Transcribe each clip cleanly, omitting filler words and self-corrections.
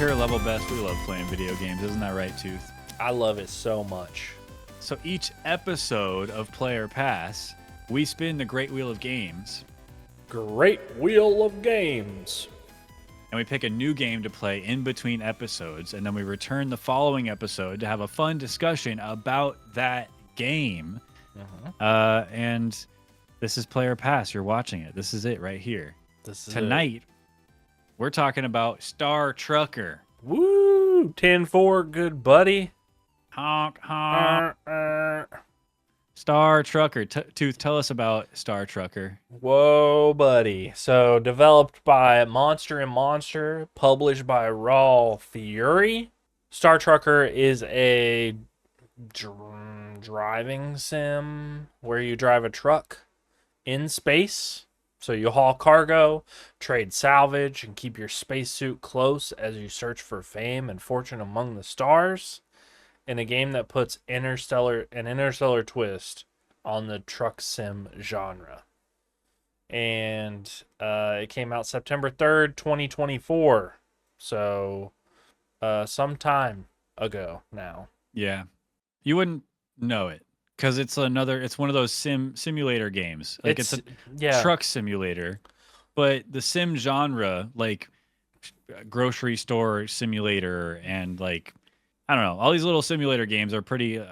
compare level best, we love playing video games. Isn't that right, Tooth? I love it so much. So each episode of Player Pass, we spin the Great Wheel of Games, Great Wheel of Games. and we pick a new game to play in between episodes, and then we return the following episode to have a fun discussion about that game. And this is Player Pass. You're watching it. This is it right here. Tonight, we're talking about Star Trucker. Woo! 10-4, good buddy. Honk, honk. Star Trucker. Tooth, tell us about Star Trucker. Whoa, buddy. So, developed by Monster and Monster, published by Raw Fury. Star Trucker is a driving sim where you drive a truck in space. So you haul cargo, trade salvage, and keep your spacesuit close as you search for fame and fortune among the stars. In a game that puts an interstellar twist on the truck sim genre. And it came out September 3rd, 2024. So some time ago now. Yeah. You wouldn't know it because it's one of those simulator games. Like it's a truck simulator, but the sim genre, like grocery store simulator and like, I don't know, all these little simulator games are pretty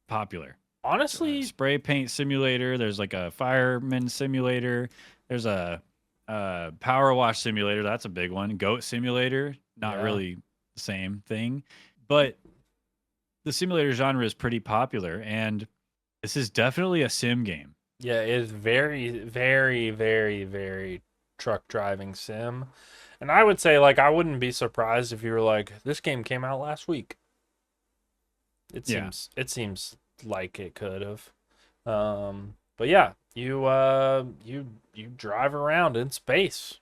popular. Honestly, spray paint simulator. There's like a fireman simulator. There's a power wash simulator. That's a big one. Goat simulator. Not really the same thing, but the simulator genre is pretty popular, and this is definitely a sim game. Yeah, it is very, very, very, very truck driving sim. And I would say, like, I wouldn't be surprised if you were like, this game came out last week. It seems like it could have. But yeah, you drive around in space.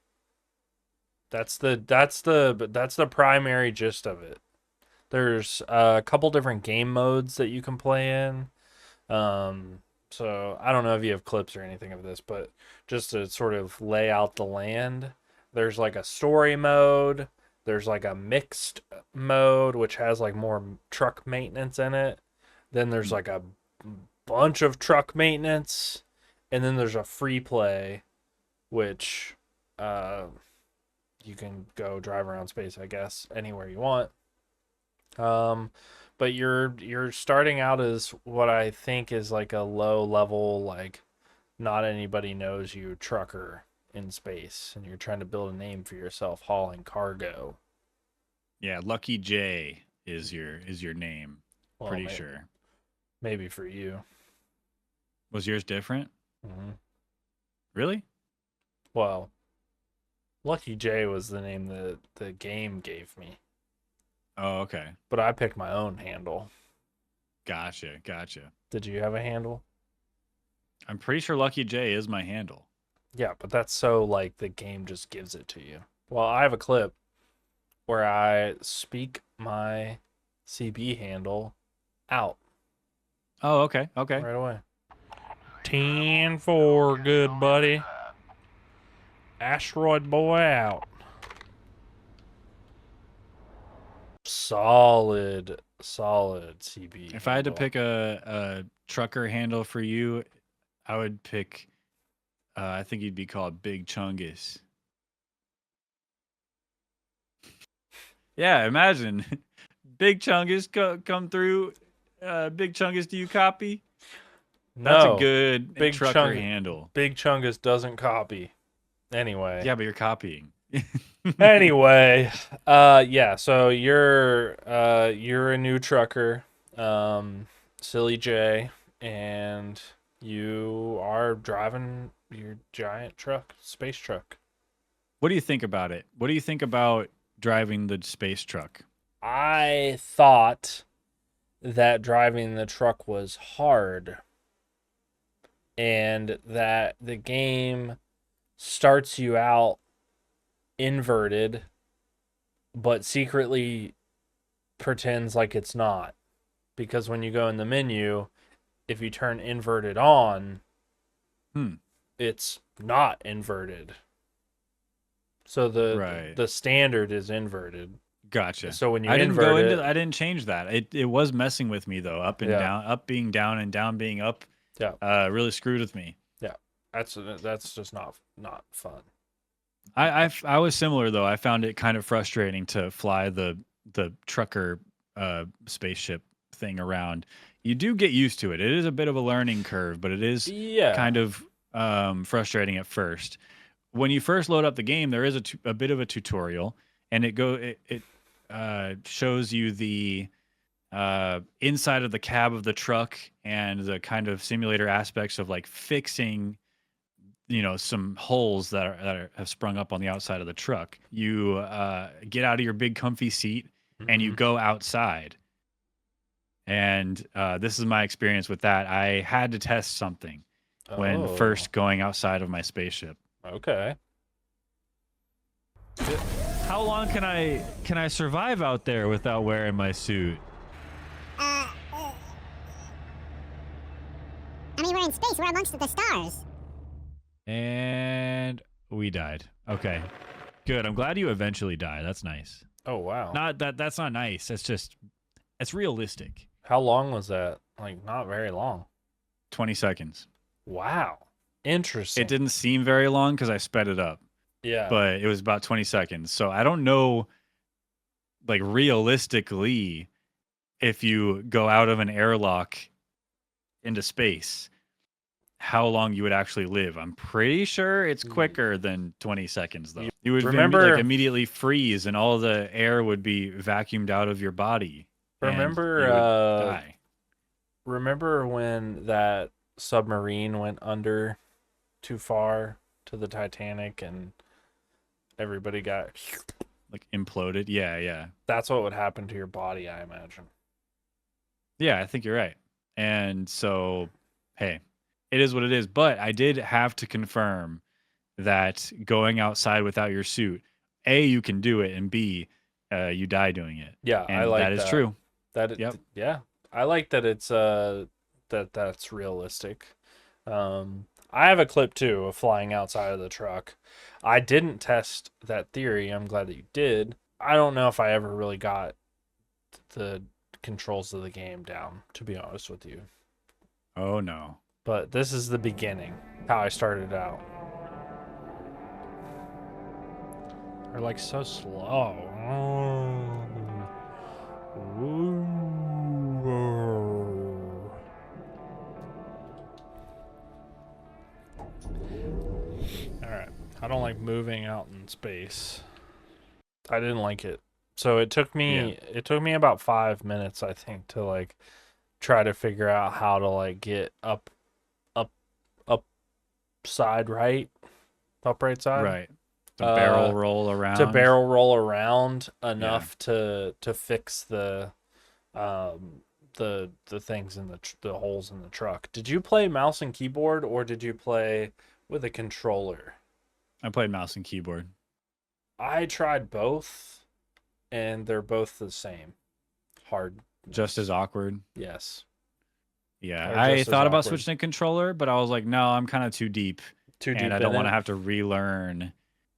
That's the primary gist of it. There's a couple different game modes that you can play in. So I don't know if you have clips or anything of this, but just to sort of lay out the land, there's like a story mode. There's like a mixed mode, which has like more truck maintenance in it. Then there's like a bunch of truck maintenance. And then there's a free play, which you can go drive around space, I guess, anywhere you want. But you're starting out as what I think is like a low level, like not anybody knows you trucker in space, and you're trying to build a name for yourself hauling cargo. Yeah, Lucky J is your name. Well, pretty sure. Maybe for you. Was yours different? Mm-hmm. Really? Well, Lucky J was the name that the game gave me. Oh, okay. But I picked my own handle. Gotcha. Did you have a handle? I'm pretty sure Lucky J is my handle. Yeah, but that's so like the game just gives it to you. Well, I have a clip where I speak my CB handle out. Oh, okay. Right away. 10-4, good buddy. Asteroid boy out. Solid CB. If I had to pick a trucker handle for you, I would pick, I think you'd be called Big Chungus. Yeah, imagine. Big Chungus come through. Big Chungus, do you copy? That's a good big trucker handle. Big Chungus doesn't copy. Anyway. Yeah, but you're copying. Anyway, yeah, so you're a new trucker, Silly J, and you are driving your giant truck, space truck. What do you think about it? What do you think about driving the space truck? I thought that driving the truck was hard, and that the game starts you out inverted, but secretly pretends like it's not. Because when you go in the menu, if you turn inverted on, it's not inverted. So the standard is inverted. Gotcha. So when you I didn't go invert into. it, I didn't change that. It was messing with me though. Up and yeah, down, up being down and down being up. yeah, Really screwed with me. yeah. That's just not fun. I was similar though. I found it kind of frustrating to fly the trucker spaceship thing around. You do get used to it. It is a bit of a learning curve, but it is Yeah, kind of frustrating at first. When you first load up the game, there is a bit of a tutorial, and it shows you the inside of the cab of the truck and the kind of simulator aspects of like fixing some holes have sprung up on the outside of the truck. You get out of your big comfy seat and you hmm. go outside. And this is my experience with that. I had to test something when Oh, first going outside of my spaceship. okay. How long can I survive out there without wearing my suit? Uh, uh, I mean, we're in space. We're amongst the stars. And we died. Okay. Good. I'm glad you eventually die. That's nice. Oh wow. Not that's not nice. It's realistic. How long was that? Like not very long. 20 seconds. Wow. Interesting. It didn't seem very long because I sped it up, Yeah. but it was about 20 seconds. So I don't know, like realistically, if you go out of an airlock into space, how long you would actually live. I'm pretty sure it's quicker than 20 seconds, though. You would remember like immediately freeze, and all the air would be vacuumed out of your body. And you remember would die. remember when that submarine went under too far to the Titanic and everybody got Like imploded. Yeah, yeah. that's what would happen to your body, I imagine. Yeah, I think you're right. And so, hey, it is what it is. But I did have to confirm that going outside without your suit, A, you can do it, and B, you die doing it. Yeah, I And like that is true. Yep. Yeah. I like that it's that's realistic. I have a clip too of flying outside of the truck. I didn't test that theory. I'm glad that you did. I don't know if I ever really got the controls of the game down, to be honest with you. Oh, no. But this is the beginning, how I started out. They're like so slow. Alright. I don't like moving out in space. I didn't like it. So it took me about 5 minutes, I think, to like try to figure out how to like get up side right, upright side. Right. The barrel roll around. To barrel roll around enough to fix the things in the holes in the truck. Did you play mouse and keyboard or did you play with a controller? I played mouse and keyboard. I tried both and they're both the same. Hard. Just as awkward. Yes. Yeah. Or I just as thought about awkward. switching to controller, but I was like, no, I'm kind of too deep. Too deep And I in don't want to it? have to relearn.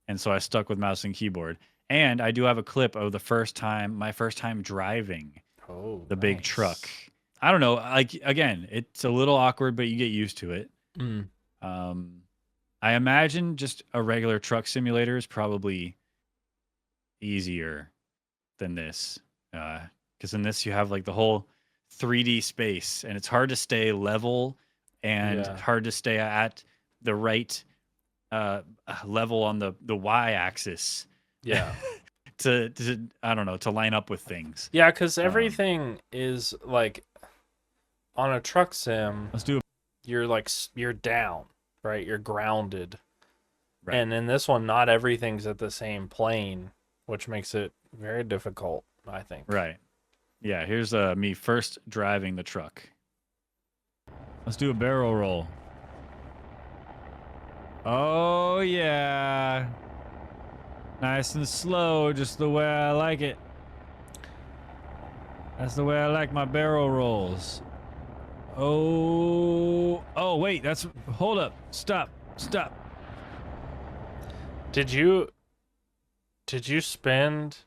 And so I stuck with mouse and keyboard. And I do have a clip of my first time driving Oh, the big nice. truck. I don't know. Like, again, it's a little awkward, but you get used to it. Mm. I imagine just a regular truck simulator is probably easier than this. Because in this, you have like the whole 3D space, and it's hard to stay level and Yeah. hard to stay at the right level on the y-axis Yeah. to I don't know, to line up with things. Yeah, because everything is like on a truck sim, Let's do it. you're down, right? You're grounded. Right. And in this one, not everything's at the same plane, which makes it very difficult, I think. Right. Yeah, here's me first driving the truck. Let's do a barrel roll. Oh, yeah. Nice and slow, just the way I like it. That's the way I like my barrel rolls. Oh, wait, hold up. Stop. Did you spend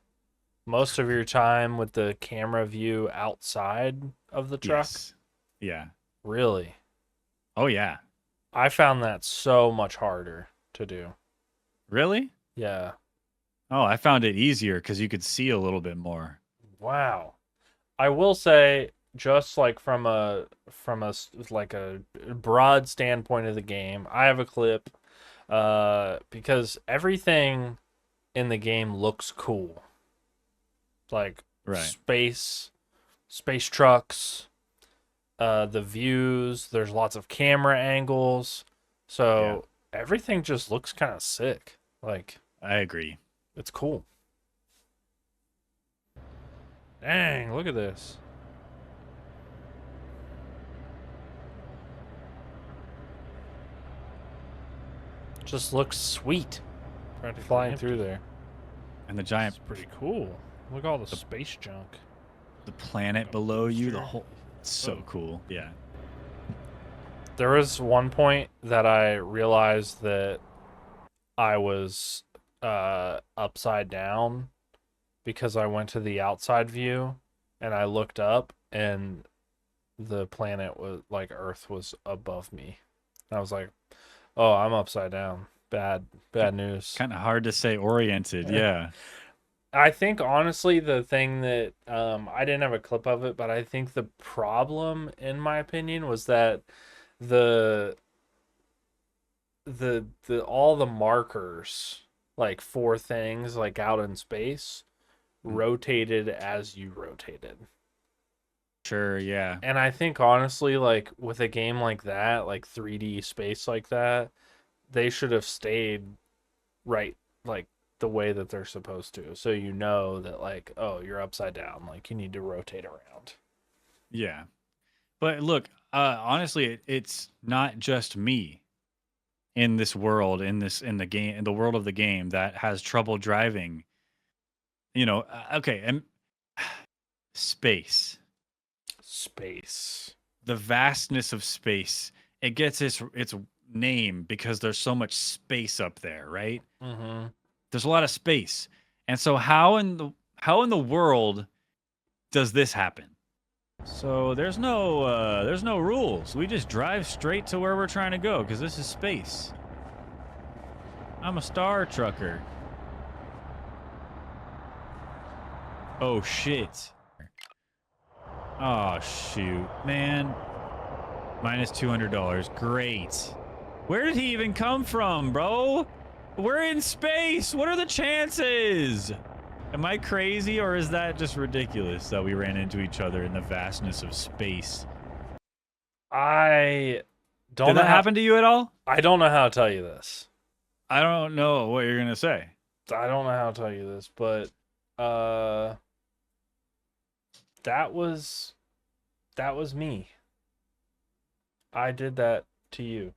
most of your time with the camera view outside of the truck? Yes. Yeah. Really? Oh yeah. I found that so much harder to do. Really? Yeah. Oh, I found it easier because you could see a little bit more. Wow. I will say, just like like a broad standpoint of the game, I have a clip because everything in the game looks cool. Like Right. space trucks, the views, there's lots of camera angles. So everything just looks kind of sick. Like, I agree. it's cool. Dang, look at this. Just looks sweet. Flying through there. And the It's giant pretty cool. Look at all the space junk. the planet below you, the whole it's so cool. Yeah. There was one point that I realized that I was upside down because I went to the outside view and I looked up and the planet was like Earth was above me. And I was like, "Oh, I'm upside down. Bad news." Kind of hard to say oriented. Yeah. I think honestly the thing that I didn't have a clip of it, but I think the problem in my opinion was that the all the markers like for things like out in space rotated as you rotated. Sure, yeah. And I think honestly like with a game like that, like 3D space like that, they should have stayed right like the way that they're supposed to. So you know that like, oh, you're upside down, like you need to rotate around. Yeah. But look, honestly, it's not just me in this world, in the game, in the world of the game that has trouble driving. Okay, and space, Space. the vastness of space. It gets its name because there's so much space up there, right? Mm-hmm. There's a lot of space. And so how in the world does this happen? So there's no rules. We just drive straight to where we're trying to go because this is space. I'm a star trucker. Oh shit. Oh shoot, man. Minus $200. Great. Where did he even come from, bro? We're in space. What are the chances? Am I crazy, or is that just ridiculous that we ran into each other in the vastness of space? I don't Did know that happen to you at all? I don't know how to tell you this. I don't know what you're gonna say. I don't know how to tell you this, but that was me. I did that to you.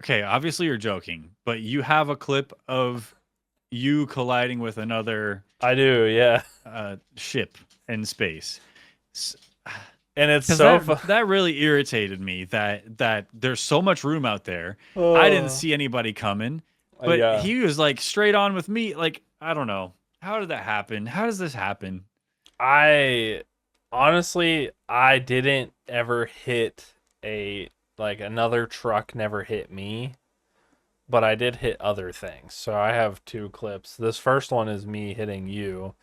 Okay, obviously you're joking, but you have a clip of you colliding with another I do, yeah. ship in space. And it's 'Cause so that really irritated me that there's so much room out there. I Oh. didn't see anybody coming, but yeah. he was like straight on with me. Like, I don't know. How did that happen? How does this happen? I honestly I didn't ever hit another truck never hit me, but I did hit other things. So I have two clips. This first one is me hitting you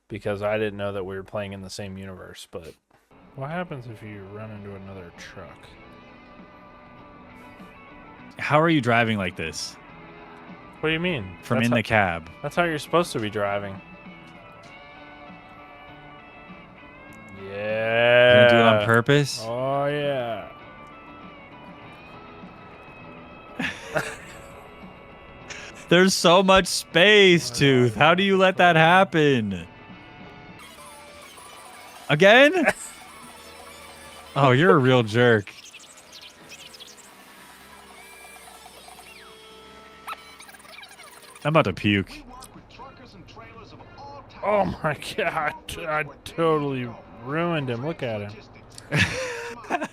because I didn't know that we were playing in the same universe, but what happens if you run into another truck? How are you driving like this? What do you mean? From in the cab. That's how you're supposed to be driving. Yeah. You're gonna do it on purpose? Oh yeah. There's so much space, Tooth. How do you let that happen? Again? Oh, you're a real jerk. I'm about to puke. Oh my god. I totally ruined him. Look at him.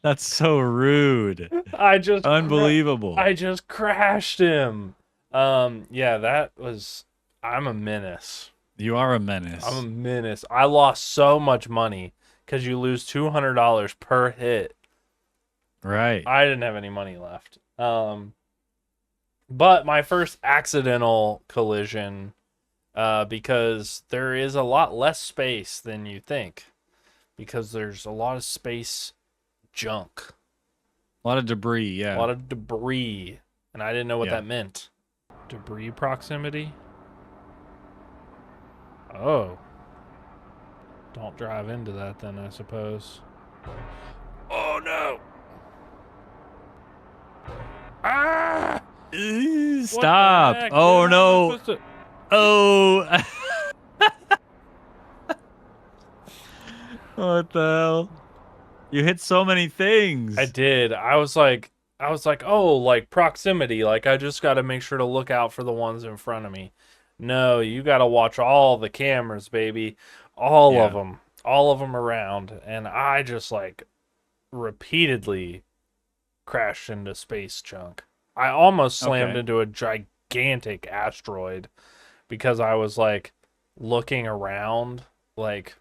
That's so rude. I just Unbelievable. I just crashed him. Yeah, that was I'm a menace. You are a menace. I'm a menace. I lost so much money because you lose $200 per hit. Right. I didn't have any money left. But my first accidental collision, because there is a lot less space than you think, because there's a lot of space junk, A lot of debris, yeah. a lot of debris, and I didn't know what Yeah. that meant. Debris proximity? Oh. Don't drive into that then, I suppose. Oh no! Ah! Stop. Heck, Oh, dude? no. Oh. What the hell? You hit so many things. I did. I was like, oh, like proximity. Like I just got to make sure to look out for the ones in front of me. No, you got to watch all the cameras, baby. All of them around. And I just like repeatedly crashed into space junk. I almost slammed into a gigantic asteroid because I was like looking around like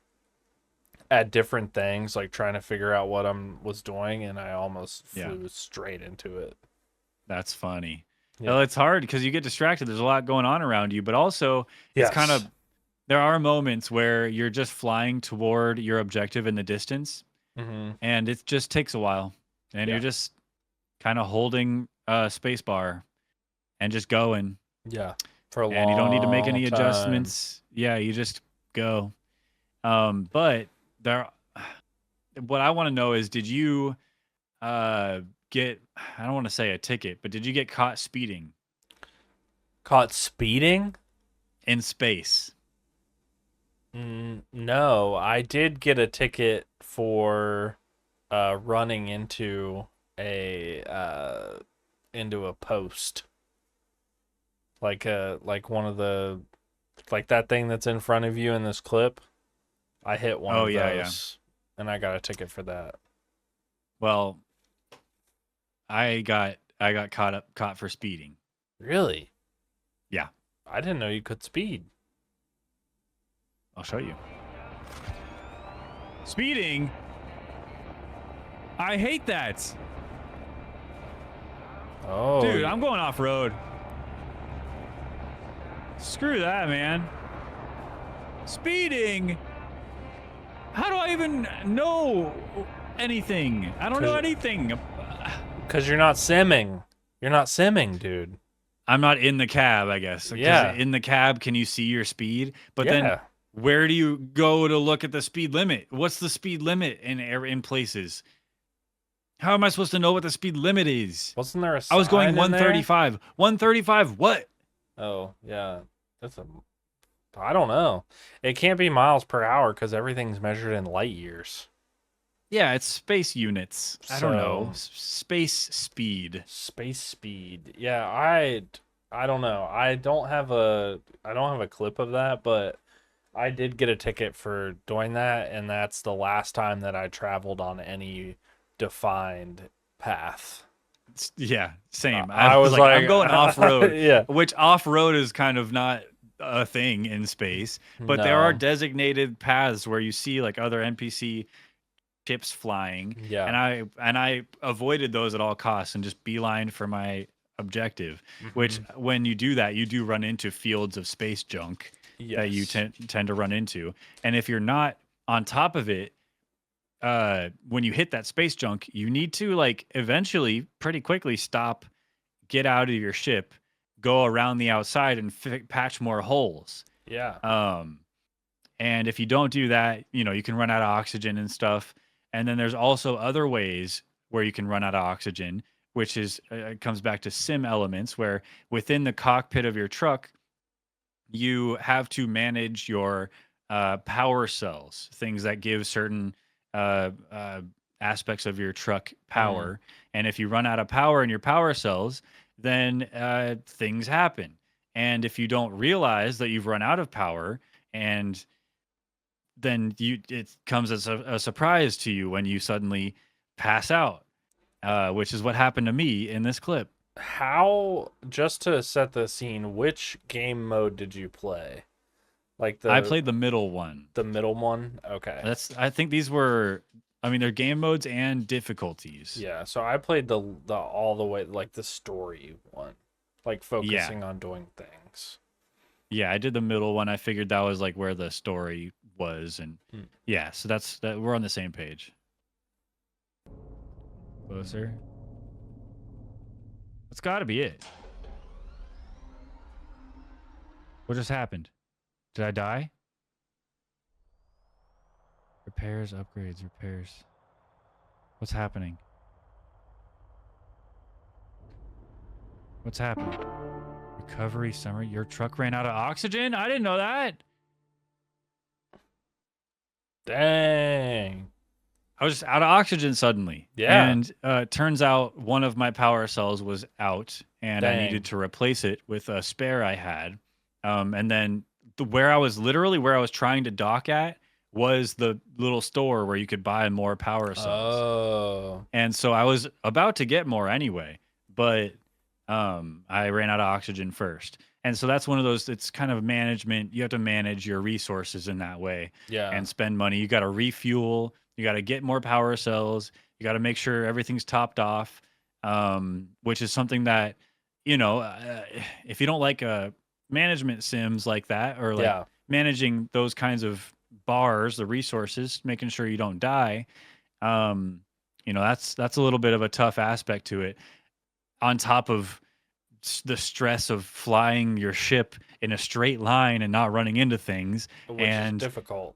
at different things, like trying to figure out what I was doing, and I almost flew straight into it. That's funny. Yeah. Well, it's hard because you get distracted. There's a lot going on around you, but also it's kind of, there are moments where you're just flying toward your objective in the distance, and it just takes a while, and you're just kind of holding a space bar and just going. Yeah. For a long time. And you don't need to make any adjustments. Yeah, you just go. But there, what I want to know is, did you get, I don't want to say a ticket, but did you get caught speeding Caught speeding? in space? No, I did get a ticket for running into a post. Like one of the, like that thing that's in front of you in this clip. I hit one of those, and I got a ticket for that. Well, I got caught for speeding. Really? Yeah. I didn't know you could speed. I'll show you. Speeding? I hate that. Oh. Dude, I'm going off-road. Screw that, man. Speeding? How do I even know anything? I don't know anything. Because you're not simming. You're not simming, dude. I'm not in the cab, I guess. Yeah. In the cab, can you see your speed? But then where do you go to look at the speed limit? What's the speed limit in places? How am I supposed to know what the speed limit is? Wasn't there a sign I was going in 135. 135 what? Oh, yeah. I don't know. It can't be miles per hour because everything's measured in light years. Yeah, it's space units. I don't know. Space speed. Space speed. Yeah, I don't know. I don't have a clip of that, but I did get a ticket for doing that, and that's the last time that I traveled on any defined path. Yeah, same. I was like I'm going off-road. Yeah. Which off-road is kind of not a thing in space, but there are designated paths where you see like other NPC ships flying. Yeah. And I avoided those at all costs and just beelined for my objective, which when you do that, you do run into fields of space junk that you tend to run into. And if you're not on top of it, when you hit that space junk, you need to like eventually pretty quickly stop, get out of your ship, go around the outside and patch more holes. Yeah. And if you don't do that, you know, you can run out of oxygen and stuff. And then there's also other ways where you can run out of oxygen, which is it comes back to sim elements, where within the cockpit of your truck, you have to manage your power cells, things that give certain aspects of your truck power. And if you run out of power in your power cells, then things happen. And if you don't realize that you've run out of power, and then it comes as a surprise to you when you suddenly pass out, which is what happened to me in this clip. how, just to set the scene, which game mode did you play? Like I played the middle one. the middle one? Okay. I think these were, I mean, they're game modes and difficulties. Yeah, so I played the all the way, like the story one, like focusing on doing things. Yeah, I did the middle one. I figured that was like where the story was, and yeah, so that we're on the same page. Closer. That's got to be it. What just happened? Did I die? Repairs, upgrades, repairs. What's happening? What's happening? Recovery, summer. Your truck ran out of oxygen? I didn't know that. Dang. I was just out of oxygen suddenly. Yeah. And turns out one of my power cells was out, and I needed to replace it with a spare I had. And then where I was trying to dock at was the little store where you could buy more power cells. Oh. And so I was about to get more anyway, but I ran out of oxygen first. And so that's one of those, it's kind of management. You have to manage your resources in that way. Yeah. And spend money. You got to refuel. You got to get more power cells. You got to make sure everything's topped off, which is something that, if you don't like management sims like that, or like managing those kinds of bars, the resources, making sure you don't die, that's a little bit of a tough aspect to it. On top of the stress of flying your ship in a straight line and not running into things, Which and is difficult.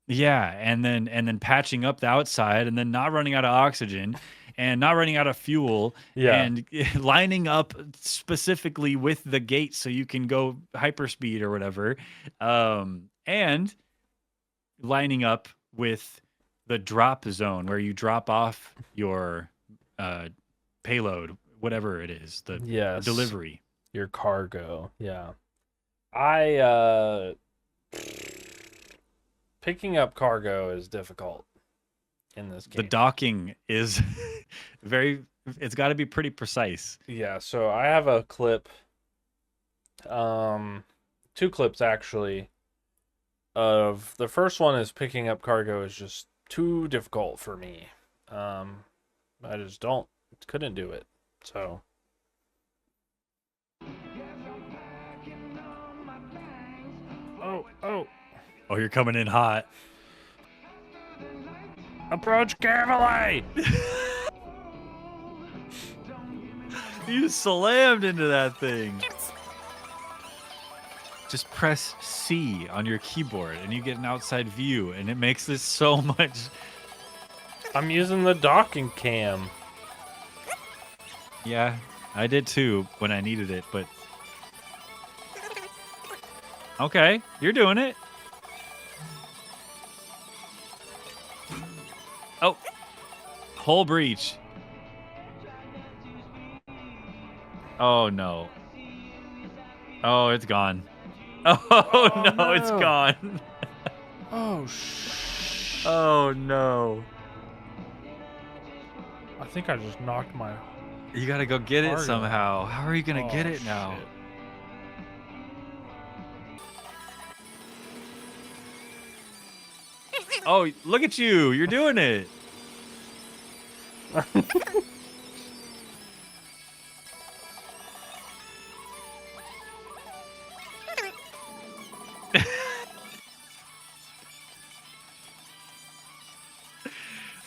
Yeah, and then patching up the outside, and then not running out of oxygen, and not running out of fuel, and lining up specifically with the gate so you can go hyperspeed or whatever, and lining up with the drop zone where you drop off your payload, whatever it is, the delivery, your cargo. Yeah, picking up cargo is difficult in this game. The docking is it's got to be pretty precise. Yeah, so I have a clip, 2 clips actually, of the first one is picking up cargo is just too difficult for me. I just couldn't do it. So Oh, you're coming in hot. Approach carefully. You slammed into that thing. Just press C on your keyboard and you get an outside view, and it makes this so much. I'm using the docking cam. Yeah, I did too when I needed it, but okay, you're doing it. Oh, hull breach. Oh no. Oh, it's gone. Oh no, it's gone. Oh Oh no. I think I just knocked my. You gotta go get it somehow. How are you gonna get it now? Shit. Oh, look at you. You're doing it.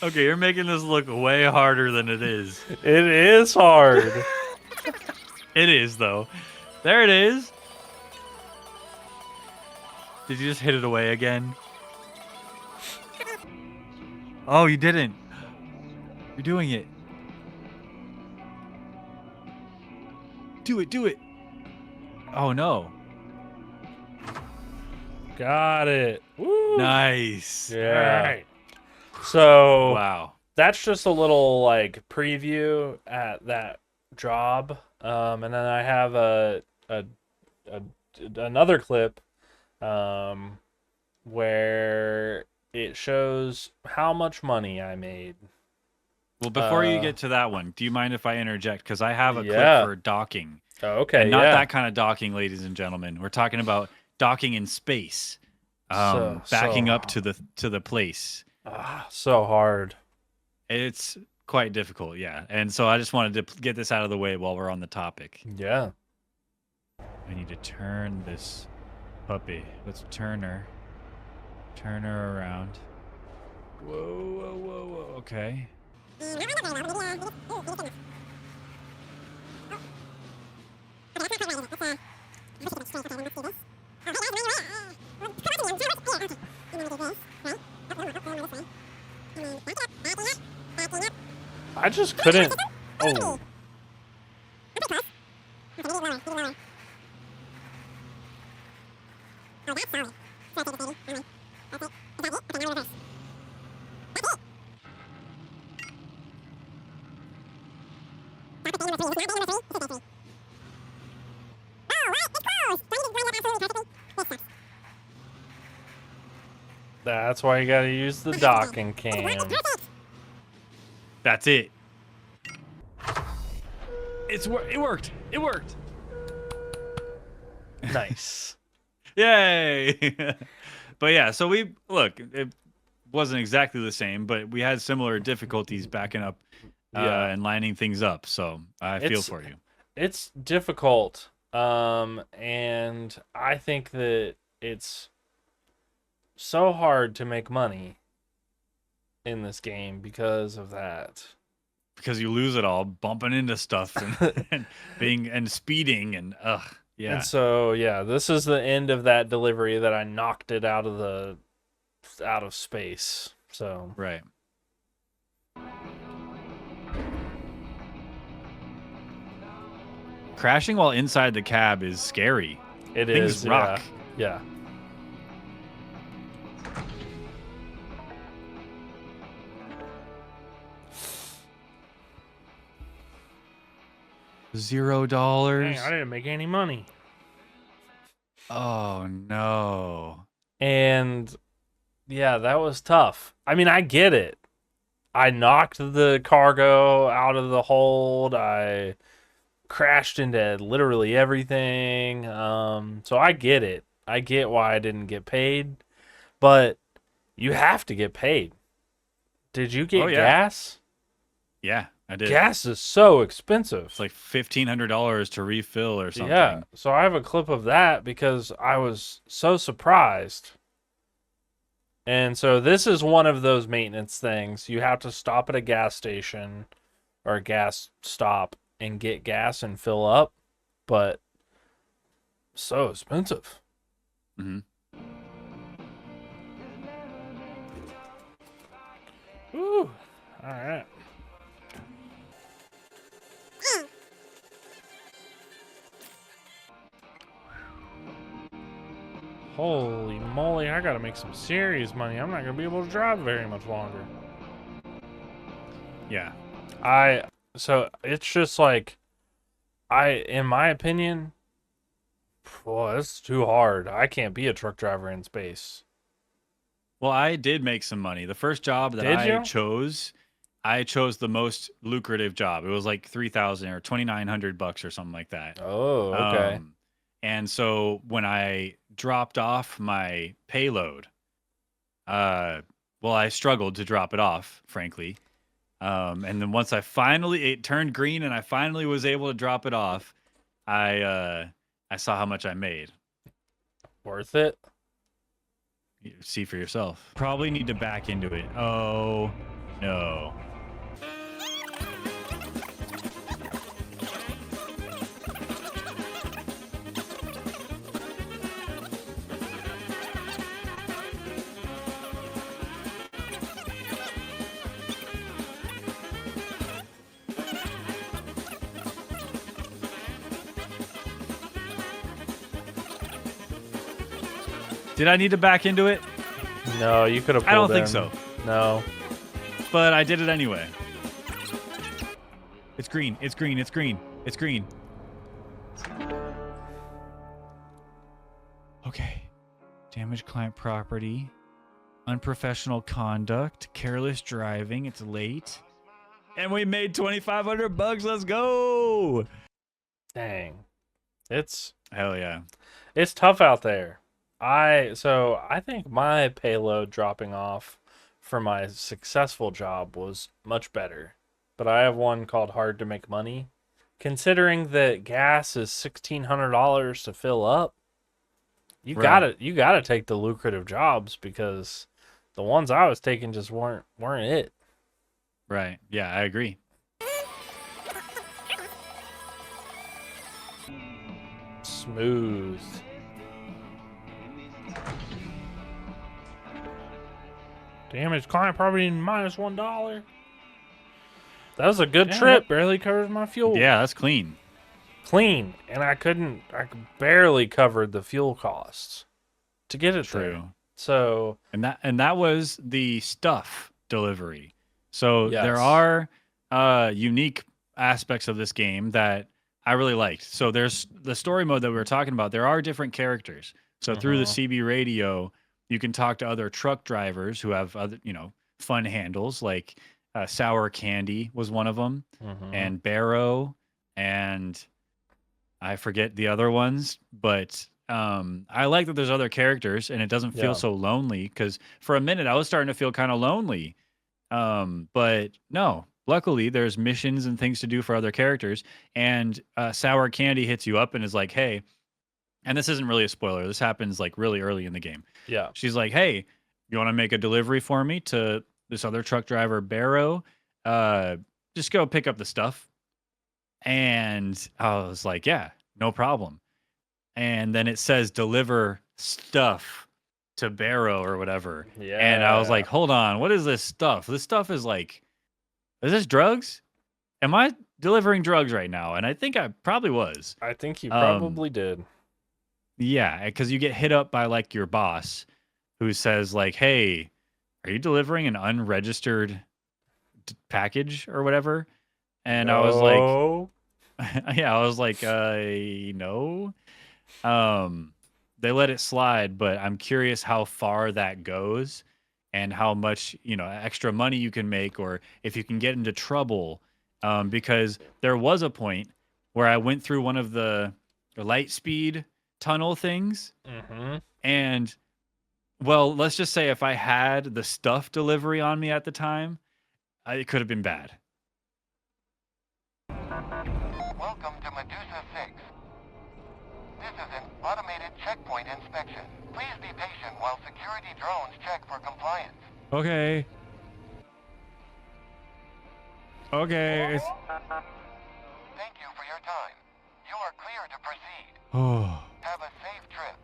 Okay, you're making this look way harder than it is. It is hard. It is, though. There it is. Did you just hit it away again? Oh, you didn't. You're doing it. Do it, do it. Oh, no. Got it. Woo. Nice. Yeah. All right. So wow, that's just a little like preview at that job, and then I have another clip, where it shows how much money I made Well, before you get to that one, do you mind if I interject? Because I have a clip Yeah. for docking. Oh, okay, And not yeah. that kind of docking, ladies and gentlemen. We're talking about docking in space. Backing up to the place. So hard. It's quite difficult, yeah. And so I just wanted to get this out of the way while we're on the topic. Yeah. I need to turn this puppy. Let's turn her. Turn her around. Whoa, whoa, whoa, whoa. Okay. I just couldn't. Oh. That's why you gotta use the docking cam. That's it. It worked. It worked. Nice. Yay. But yeah, so it wasn't exactly the same, but we had similar difficulties backing up and lining things up. So I feel for you. It's difficult. And I think that it's so hard to make money in this game because of that. Because you lose it all bumping into stuff and speeding and yeah. And so this is the end of that delivery that I knocked it out of space. So right. Crashing while inside the cab is scary. Things rock. Yeah. $0. Dang, I didn't make any money. Oh no. And yeah, that was tough. I mean, I get it. I knocked the cargo out of the hold. I crashed into literally everything. So I get it. I get why I didn't get paid, but you have to get paid. Did you get gas? Yeah, I did. Gas is so expensive. It's like $1,500 to refill or something. Yeah, so I have a clip of that because I was so surprised. And so this is one of those maintenance things. You have to stop at a gas station or a gas stop and get gas and fill up, but so expensive. Mm-hmm. Ooh, all right. Holy moly, I gotta make some serious money. I'm not gonna be able to drive very much longer. Yeah. So it's just like, in my opinion, boy, it's too hard. I can't be a truck driver in space. Well, I did make some money. The first job that I chose the most lucrative job. It was like $3,000 or $2,900 or something like that. Oh, okay. And so when I dropped off my payload, I struggled to drop it off, frankly. And then once it turned green and I finally was able to drop it off, I saw how much I made. Worth it? You see for yourself. Probably need to back into it. Oh, no. Did I need to back into it? No, you could have pulled I don't think so. No. But I did it anyway. It's green. It's green. It's green. It's green. Okay. Damaged client property. Unprofessional conduct. Careless driving. It's late. And we made $2,500. Let's go. Dang. It's Hell yeah. it's tough out there. I think my payload dropping off for my successful job was much better. But I have one called Hard to Make Money. Considering that gas is $1,600 to fill up, you Right. gotta take the lucrative jobs because the ones I was taking just weren't it. Right. Yeah, I agree. Smooth. Damage client property -$1. That was a good Yeah, trip. Barely covers my fuel. Yeah, that's clean. Clean, and I barely covered the fuel costs to get it there. True. So And that was the stuff delivery. So there yes. are unique aspects of this game that I really liked. So there's the story mode that we were talking about. There are different characters. So through the CB radio, you can talk to other truck drivers who have other, fun handles. Like Sour Candy was one of them, and Barrow, and I forget the other ones, but I like that there's other characters and it doesn't feel Yeah. so lonely. Because for a minute I was starting to feel kind of lonely, but no. Luckily, there's missions and things to do for other characters, and Sour Candy hits you up and is like, "Hey," and this isn't really a spoiler. This happens like really early in the game. Yeah. She's like, "Hey, you want to make a delivery for me to this other truck driver, Barrow? Uh, just go pick up the stuff." And I was like, "Yeah, no problem." And then it says deliver stuff to Barrow or whatever. Yeah. And I was like, hold on, what is this stuff? This stuff is like, is this drugs? Am I delivering drugs right now? And I think I probably was. I think you Um, probably did. Yeah, because you get hit up by like your boss who says, like, hey, are you delivering an unregistered package or whatever? And I was like, No. yeah, I was like, no. They let it slide, but I'm curious how far that goes and how much, extra money you can make or if you can get into trouble. Because there was a point where I went through one of the light speed tunnel things. And, well, let's just say if I had the stuff delivery on me at the time, it could have been bad. Welcome to Medusa 6. This is an automated checkpoint inspection. Please be patient while security drones check for compliance. Okay. Okay. Thank you for your time. You are clear to proceed. Oh. Have a safe trip.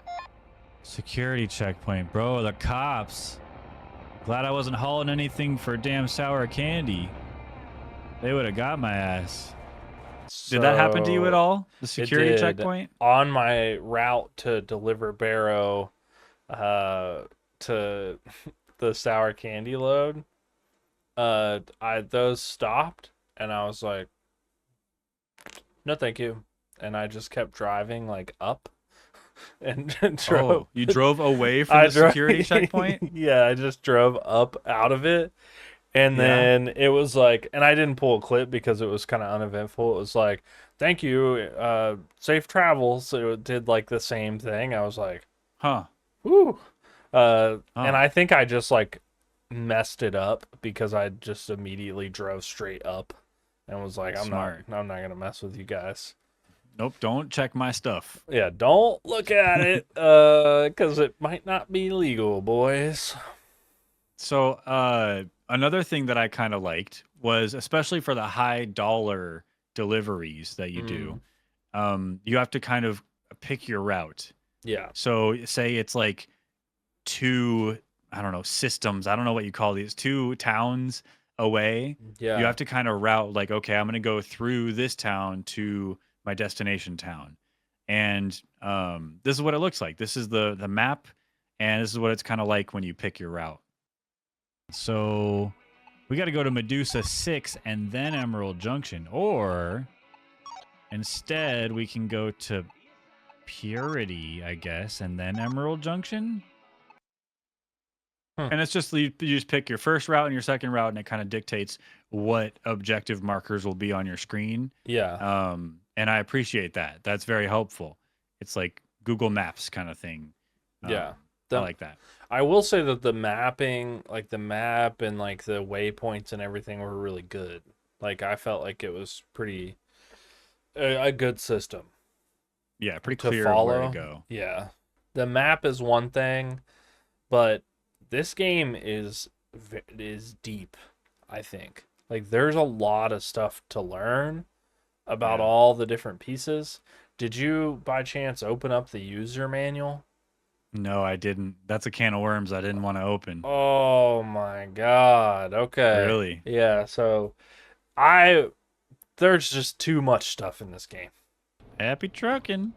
Security checkpoint, bro. The cops. Glad I wasn't hauling anything for damn Sour Candy. They would have got my ass. Did that happen to you at all? The security checkpoint? On my route to deliver Barrow to the Sour Candy load, those stopped and I was like, no thank you. And I just kept driving like up and drove. Oh, you drove away from the security checkpoint? Yeah, I just drove up out of it. And then it was like, and I didn't pull a clip because it was kind of uneventful. It was like, thank you, safe travels. So it did like the same thing. I was like, huh. whoo. And I think I just like messed it up because I just immediately drove straight up and was like, I'm not going to mess with you guys. Nope, don't check my stuff. Yeah, don't look at it because it might not be legal, boys. So, another thing that I kind of liked was, especially for the high dollar deliveries that you do, you have to kind of pick your route. Yeah. So say it's like two, I don't know, systems. I don't know what you call these, two towns away. Yeah. You have to kind of route like, okay, I'm going to go through this town to my destination town. And this is what it looks like. This is the map. And this is what it's kind of like when you pick your route. So we got to go to Medusa 6 and then Emerald Junction. Or instead, we can go to Purity, I guess, and then Emerald Junction. And it's just you just pick your first route and your second route, and it kind of dictates what objective markers will be on your screen. Yeah. And I appreciate that. That's very helpful. It's like Google Maps kind of thing. Yeah. I like that. I will say that the mapping, like the map and like the waypoints and everything were really good. Like I felt like it was pretty a good system Yeah, pretty to clear follow. where to go. Yeah. The map is one thing, but this game is deep, I think. Like there's a lot of stuff to learn about all the different pieces. Did you by chance open up the user manual? No, I didn't. That's a can of worms I didn't want to open. Oh my God. Okay. Really? Yeah, so there's just too much stuff in this game. Happy trucking.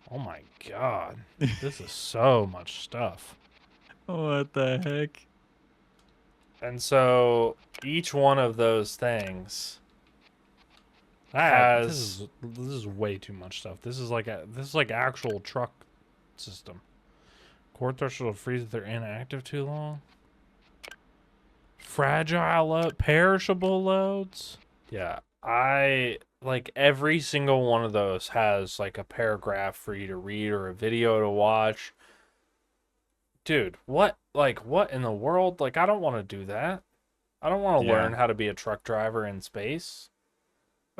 Oh my God. This is so much stuff. What the heck? And so each one of those things has this is way too much stuff. This is like actual truck system. Core threshold will freeze if they're inactive too long. Fragile load, perishable loads. Yeah, I like every single one of those has like a paragraph for you to read or a video to watch. Dude, what in the world? Like I don't want to do that. I don't want to learn how to be a truck driver in space.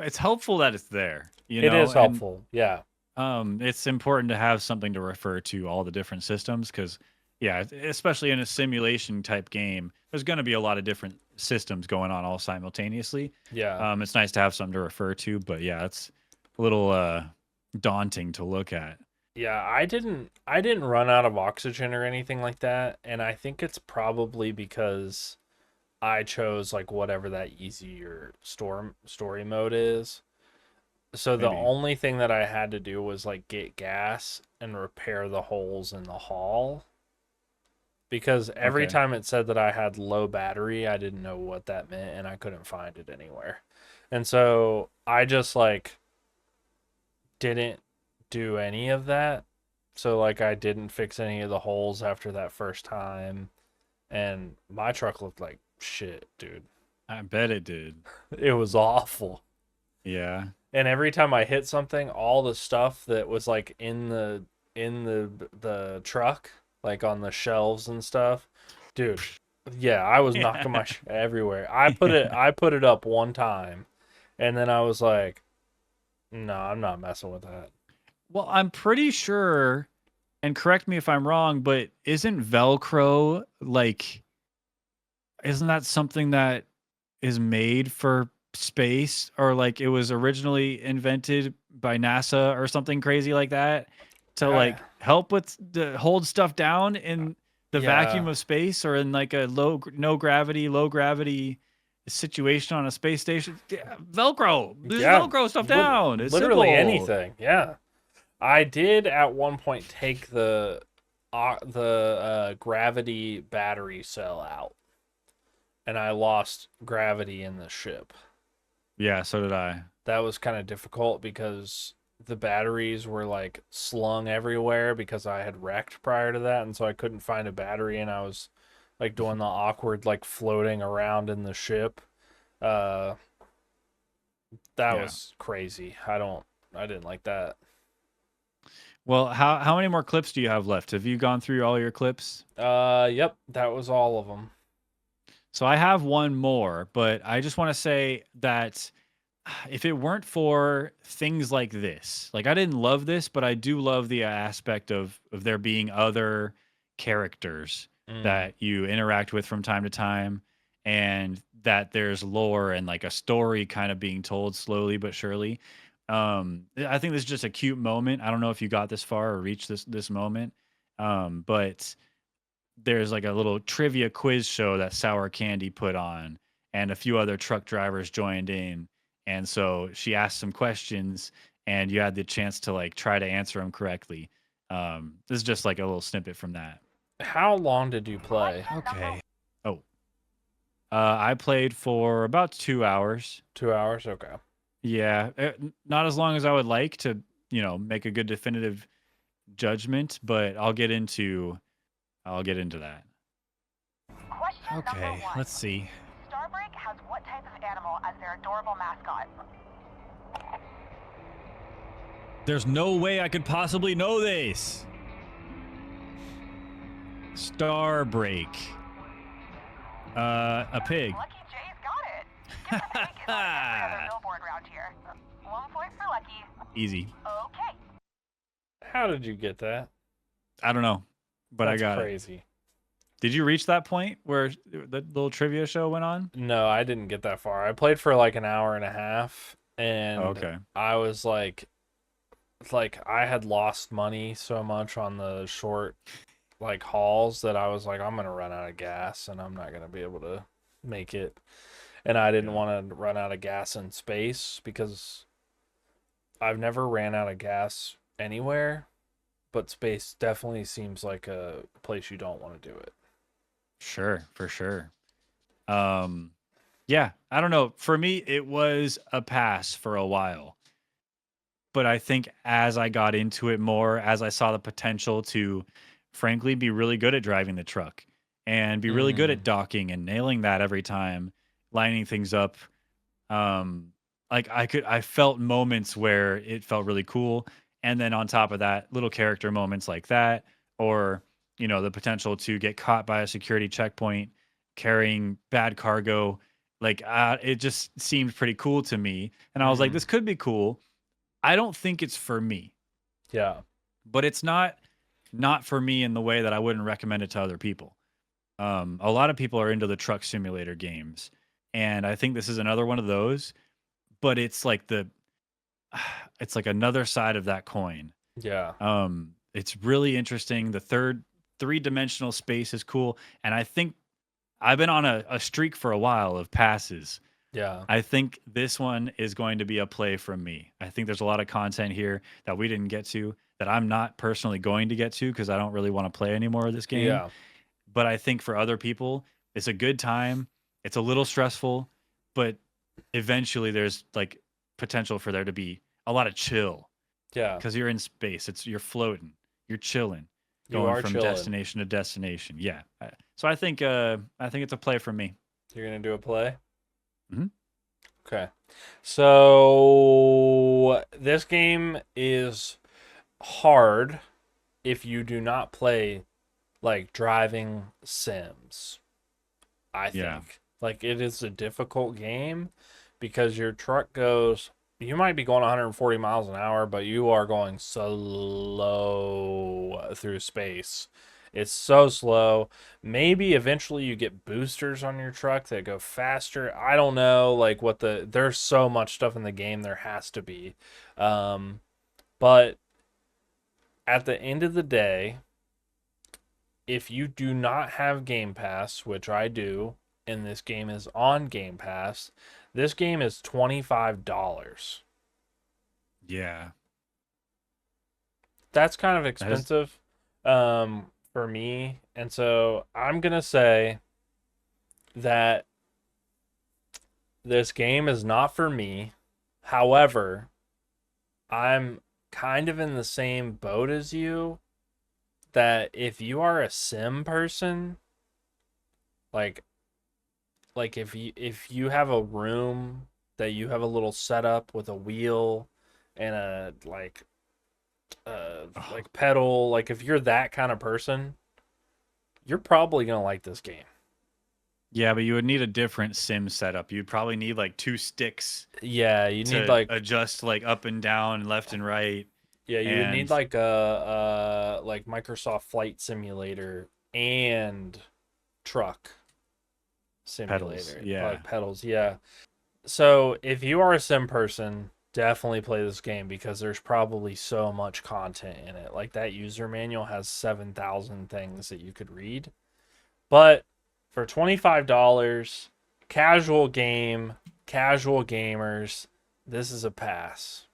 It's helpful that it's there. You It know? is helpful. Yeah. It's important to have something to refer to all the different systems because, yeah, especially in a simulation type game, there's going to be a lot of different systems going on all simultaneously. Yeah. It's nice to have something to refer to, but yeah, it's a little daunting to look at. Yeah, I didn't run out of oxygen or anything like that, and I think it's probably because I chose like whatever that easier story mode is. So the Maybe. only thing that I had to do was like get gas and repair the holes in the hull. Because every Okay. time it said that I had low battery, I didn't know what that meant and I couldn't find it anywhere. And so I just like didn't do any of that. So like I didn't fix any of the holes after that first time. And my truck looked like shit, dude. I bet it did. It was awful. Yeah. And every time I hit something, all the stuff that was like in the truck, like on the shelves and stuff, dude. Yeah, I was knocking my shit everywhere. I put it up one time, and then I was like, no, I'm not messing with that. Well, I'm pretty sure, and correct me if I'm wrong, but isn't Velcro like, isn't that something that is made for space or like it was originally invented by NASA or something crazy like that to like help with the hold stuff down in the vacuum of space or in like a low gravity situation on a space station? Yeah, Velcro. Just Velcro stuff down. It's literally simple. anything. Yeah. I did at one point take the gravity battery cell out, and I lost gravity in the ship. Yeah, so did I. That was kind of difficult because the batteries were like slung everywhere because I had wrecked prior to that, and so I couldn't find a battery, and I was like doing the awkward like floating around in the ship. That was crazy. I didn't like that. Well, how many more clips do you have left? Have you gone through all your clips? Yep, that was all of them. So I have one more, but I just want to say that if it weren't for things like this, like I didn't love this, but I do love the aspect of there being other characters that you interact with from time to time, and that there's lore and like a story kind of being told slowly but surely. I think this is just a cute moment. I don't know if you got this far or reached this moment, but there's like a little trivia quiz show that Sour Candy put on, and a few other truck drivers joined in. And so she asked some questions, and you had the chance to like try to answer them correctly. This is just like a little snippet from that. How long did you play? Okay. Oh, I played for about 2 hours. 2 hours? Okay. Yeah, not as long as I would like to, make a good definitive judgment, but I'll get into that. Question number Okay, one. let's see. Starbreak has what type of animal as their adorable mascot? There's no way I could possibly know this. Starbreak. A pig. Lucky Jay's got it. Get the pig is on every other billboard around here. 1 point for Lucky. Easy. Okay. How did you get that? I don't know, but That's I got it. crazy. Did you reach that point where the little trivia show went on? No, I didn't get that far. I played for like an hour and a half, and Okay. I was like I had lost money so much on the short like hauls that I was like, I'm gonna run out of gas and I'm not gonna be able to make it. And I didn't want to run out of gas in space because I've never ran out of gas anywhere, but space definitely seems like a place you don't want to do it. Sure, for sure. Yeah, I don't know. For me, it was a pass for a while. But I think as I got into it more, as I saw the potential to frankly be really good at driving the truck and be really good at docking and nailing that every time, lining things up. Like I felt moments where it felt really cool. And then on top of that, little character moments like that, or, the potential to get caught by a security checkpoint carrying bad cargo. Like, it just seemed pretty cool to me. And I was like, this could be cool. I don't think it's for me, Yeah. but it's not for me in the way that I wouldn't recommend it to other people. A lot of people are into the truck simulator games, and I think this is another one of those. But it's like it's like another side of that coin. Yeah. It's really interesting. The three-dimensional space is cool, and I think I've been on a streak for a while of passes. Yeah. I think this one is going to be a play from me. I think there's a lot of content here that we didn't get to that I'm not personally going to get to because I don't really want to play any more of this game. Yeah. But I think for other people, it's a good time. It's a little stressful, but eventually there's like potential for there to be a lot of chill Yeah. because you're in space. You're floating, you're chilling, You going are from chilling. destination to destination. Yeah. So I think it's a play from me. You're gonna do a play? Mhm. Okay. So this game is hard if you do not play like driving sims. I Yeah. think. Like it is a difficult game because your truck goes, you might be going 140 miles an hour, but you are going slow through space. It's so slow. Maybe eventually you get boosters on your truck that go faster. I don't know, like there's so much stuff in the game there has to be. But at the end of the day, if you do not have Game Pass, which I do, and this game is on Game Pass, this game is $25. Yeah. That's kind of expensive for me. And so I'm going to say that this game is not for me. However, I'm kind of in the same boat as you that if you are a sim person, like if you have a room that you have a little setup with a wheel and a like pedal, like if you're that kind of person, you're probably gonna like this game. Yeah, but you would need a different sim setup. You'd probably need like two sticks Yeah, you to need like adjust like up and down, left and right. yeah, you would need and- like a like Microsoft Flight Simulator and truck simulator. yeah. Like pedals, yeah. So if you are a sim person, definitely play this game because there's probably so much content in it. Like that user manual has 7,000 things that you could read. But for $25, casual game, casual gamers, this is a pass.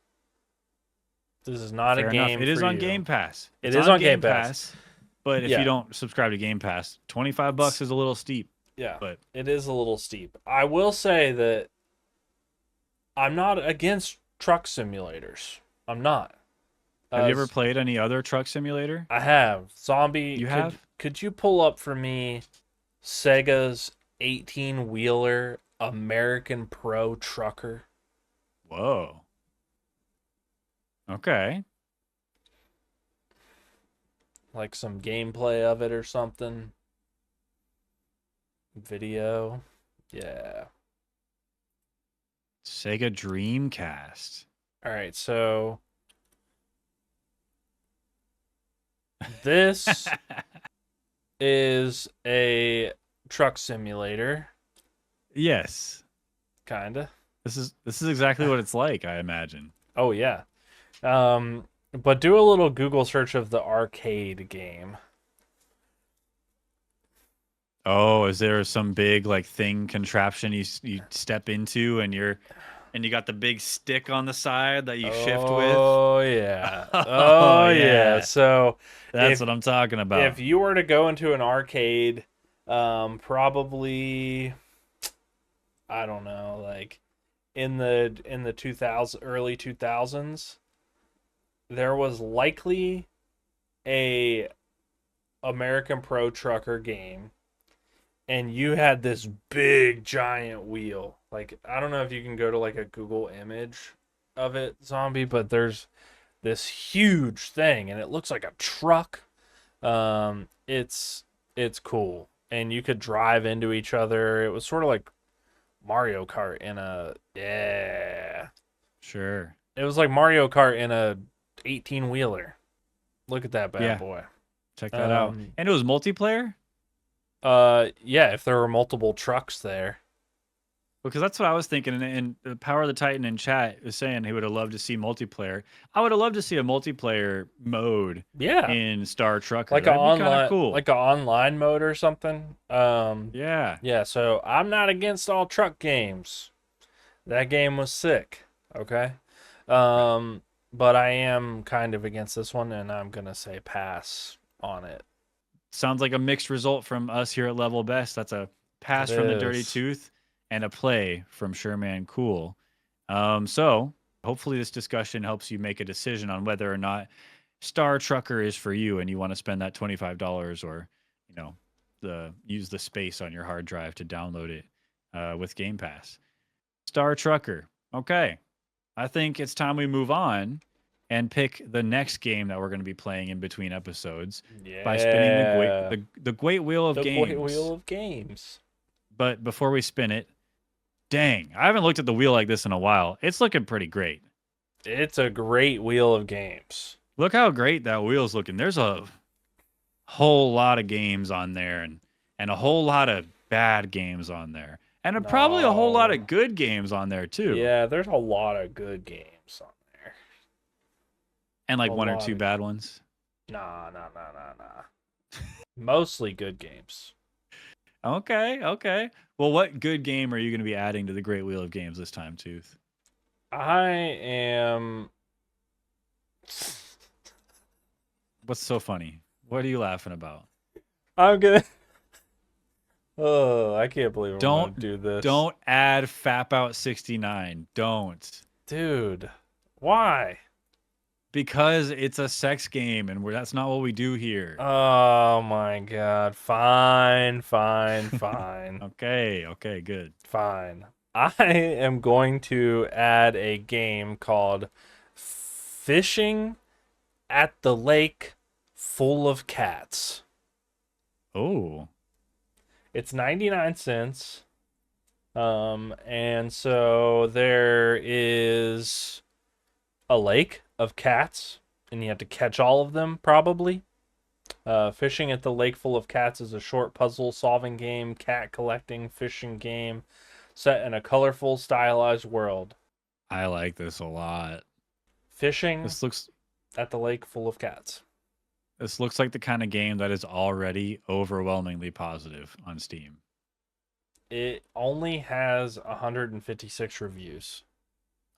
This is not Fair a enough. game. It is for on you. Game Pass. It It's is on Game Pass. But if Yeah. you don't subscribe to Game Pass, $25 is a little steep. Yeah, But it is a little steep. I will say that I'm not against truck simulators. I'm not. Have you ever played any other truck simulator? I have. Zombie, You have? could you pull up for me Sega's 18-wheeler American Pro Trucker? Whoa. Okay. Like some gameplay of it or something. Video. Yeah. Sega Dreamcast. All right, so this is a truck simulator, Yes. kinda. This is exactly what it's like, I imagine. Oh yeah. But do a little Google search of the arcade game. Oh, is there some big like thing contraption you step into and you got the big stick on the side that you shift with? Oh yeah. Oh, Oh yeah. yeah. So That's if- what I'm talking about. if you were to go into an arcade, probably I don't know, like in the early 2000s, there was likely a American Pro Trucker game, and you had this big giant wheel. Like, I don't know if you can go to like a Google image of it, Zombie, but there's this huge thing and it looks like a truck. It's cool. And you could drive into each other. It was sort of like Mario Kart in a Sure. It was like Mario Kart in a 18-wheeler. Look at that bad Yeah. boy. Check that out. Um, And it was multiplayer? Yeah, if there were multiple trucks there. Because that's what I was thinking. And the Power of the Titan in chat was saying he would have loved to see multiplayer. I would have loved to see a multiplayer mode Yeah. in Star Trucker. Like an That'd be kinda online cool. like an online mode or something. Yeah. Yeah, so I'm not against all truck games. That game was sick, okay? But I am kind of against this one, and I'm gonna say pass on it. Sounds like a mixed result from us here at Level Best. That's a pass from the Dirty is. Tooth and a play from SureManCool. So hopefully this discussion helps you make a decision on whether or not Star Trucker is for you and you want to spend that $25 or, use the space on your hard drive to download it with Game Pass. Star Trucker. Okay. I think it's time we move on and pick the next game that we're going to be playing in between episodes by spinning the Great Wheel of Games. Great Wheel of Games. But before we spin it, dang, I haven't looked at the wheel like this in a while. It's looking pretty great. It's a great Wheel of Games. Look how great that wheel's looking. There's a whole lot of games on there and a whole lot of bad games on there. And probably a whole lot No. of good games on there too. Yeah, there's a lot of good games on there. And like A one or lot two of- bad ones. Nah. Mostly good games. Okay. Well, what good game are you going to be adding to the Great Wheel of Games this time, Tooth? I am. What's so funny? What are you laughing about? I'm gonna. Oh, I can't believe I'm Don't- gonna do this. Don't add Fap Out 69. Don't. Dude. Why? Because it's a sex game and that's not what we do here. Oh my god. Fine. Okay, good. Fine. I am going to add a game called Fishing at the Lake Full of Cats. Oh, It's 99 cents. And so there is a lake of cats, and you have to catch all of them, probably. Fishing at the Lake Full of Cats is a short puzzle-solving game, cat collecting fishing game, set in a colorful, stylized world. I like this a lot. Fishing This looks at the Lake Full of Cats. like the kind of game that is already overwhelmingly positive on Steam. It only has 156 reviews.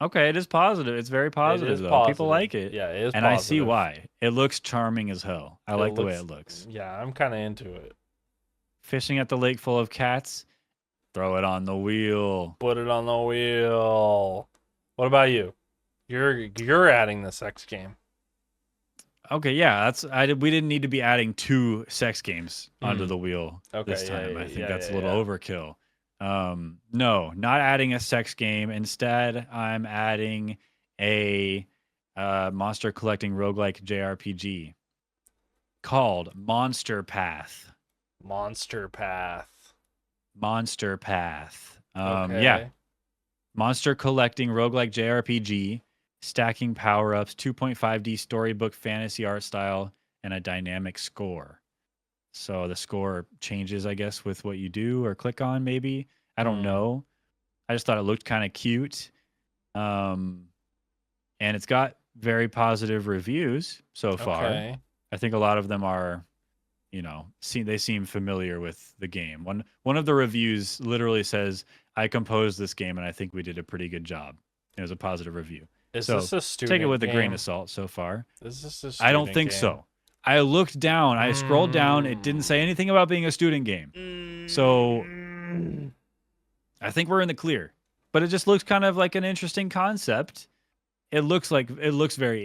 Okay, it is positive. It's very positive is though. positive. People like it. Yeah, it is and positive. I see why. It looks charming as hell. I like the way it looks. Yeah, I'm kind of into it. Fishing at the Lake Full of Cats. Throw it on the wheel. Put it on the wheel. What about you? You're adding the sex game. Okay, yeah, we didn't need to be adding 2 sex games onto the wheel this Okay, time. yeah, I think yeah, that's yeah, a little overkill. No, not adding a sex game. Instead, I'm adding a monster collecting roguelike JRPG called Monster Path. Monster Path. Monster Path. Okay. Yeah, monster collecting roguelike JRPG, stacking power-ups, 2.5D storybook fantasy art style, and a dynamic score. So the score changes, I guess, with what you do or click on, maybe. I don't know. I just thought it looked kind of cute. And it's got very positive reviews so far. Okay. I think a lot of them are, they seem familiar with the game. One of the reviews literally says, "I composed this game and I think we did a pretty good job." It was a positive review. Is So this a student take it with a grain game? of salt so far. Is this a student I don't think game? so. I looked down, I scrolled down, it didn't say anything about being a student game. So I think we're in the clear. But it just looks kind of like an interesting concept. It looks very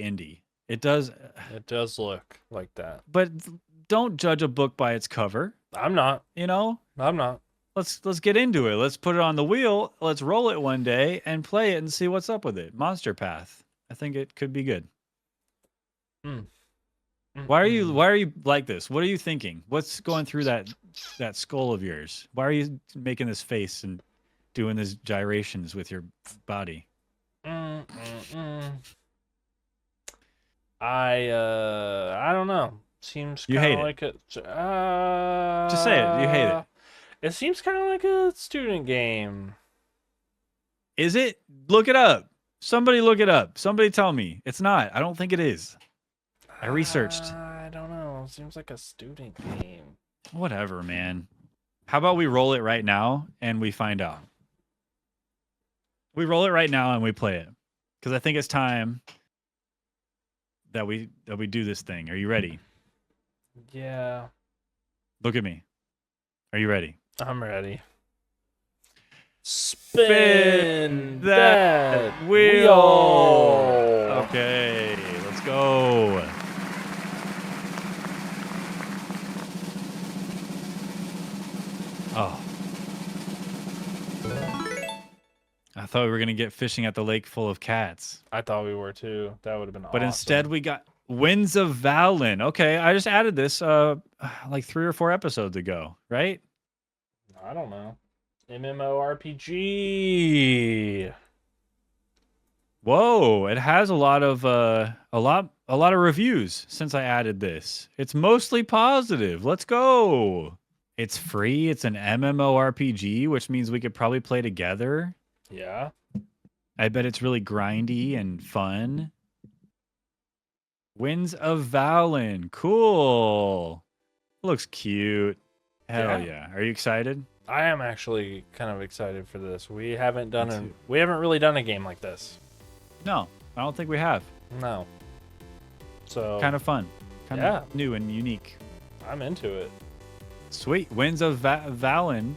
indie. It does. It does look like that. But don't judge a book by its cover. I'm not. I'm not. Let's get into it. Let's put it on the wheel. Let's roll it one day and play it and see what's up with it. Monster Path. I think it could be good. Why are you like this? What are you thinking? What's going through that skull of yours? Why are you making this face and doing these gyrations with your body? I don't know. Seems You kind hate of it. like it. Just say it. You hate it. It seems kind of like a student game. Is it? Look it up. Somebody look it up. Somebody tell me. It's not. I don't think it is. I researched. I don't know. Seems like a student game. Whatever, man. How about we roll it right now and we find out? We roll it right now and we play it. Because I think it's time that we do this thing. Are you ready? Yeah. Look at me. Are you ready? I'm ready. Spin that wheel. Okay, let's go. Oh. I thought we were going to get fishing at the lake full of cats. I thought we were too. That would have been awesome. But instead we got Winds of Valen. Okay, I just added this like 3 or 4 episodes ago, right? I don't know. MMORPG. Whoa, it has a lot of reviews since I added this. It's mostly positive. Let's go. It's free. It's an MMORPG, which means we could probably play together. Yeah. I bet it's really grindy and fun. Winds of Valen. Cool. Looks cute. Hell yeah. Are you excited? I am actually kind of excited for this. We haven't really done a game like this. No, I don't think we have. No. So Kind of fun. Kind of new and unique. I'm into it. Sweet. Winds of Valen,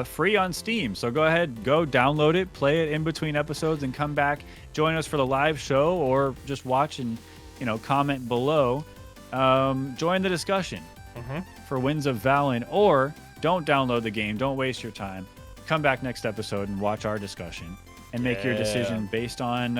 free on Steam. So go ahead, go download it, play it in between episodes, and come back. Join us for the live show, or just watch and comment below. Join the discussion for Winds of Valen, or don't download the game. Don't waste your time. Come back next episode and watch our discussion and make your decision based on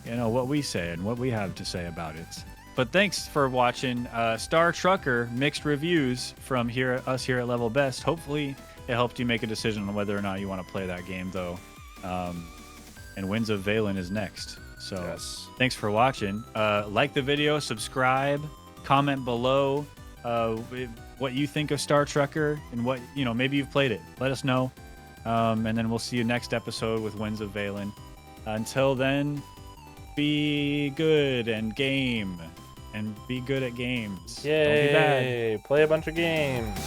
what we say and what we have to say about it. But thanks for watching Star Trucker mixed reviews from us here at Level Best. Hopefully it helped you make a decision on whether or not you want to play that game, though. And Winds of Valen is next. So thanks for watching. Like the video, subscribe, comment below what you think of Star Trucker and what, maybe you've played it. Let us know. And then we'll see you next episode with Winds of Valen. Until then, be good and game. And be good at games. Yay! Don't be bad. Play a bunch of games.